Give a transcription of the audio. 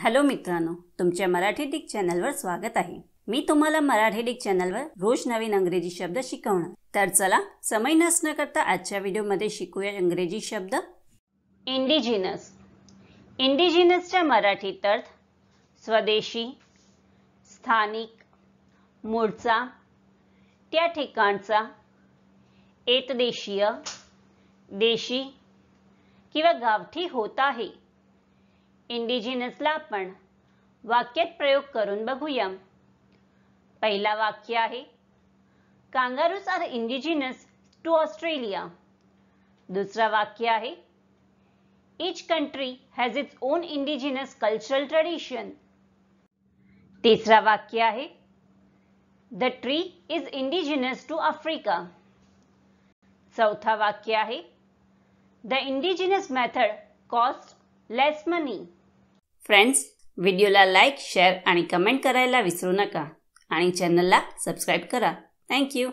Hello मित्रांनो, तुमच्या Marathi Dick चॅनलवर स्वागत आहे। मी तुम्हाला मराठी डिक चॅनलवर रोज नवीन इंग्रजी शब्द शिकवणार। तर चला समय नष्ट न करता आजच्या व्हिडिओमध्ये शिकूया इंग्रजी शब्द। इंडिजिनस। इंडिजिनसचा मराठीत अर्थ स्वदेशी, स्थानिक, मूळचा, त्या ठिकाणचा, एकदेशीय, देशी किंवा गावठी होत आहे। इंडिजिनसला आपण वाक्यात प्रयोग करून बघूया। पहिला वाक्य आहे, कांगारूज आर इंडिजिनस टू ऑस्ट्रेलिया। दुसरा वाक्य आहे, each country has its own indigenous cultural tradition। तिसरा वाक्य आहे, the tree is indigenous to Africa। चौथा वाक्य आहे, the indigenous method costs less money। Friends, व्हिडिओला लाईक, शेअर आणि कमेंट करायला विसरू नका आणि चॅनलला सबस्क्राइब करा। Thank you.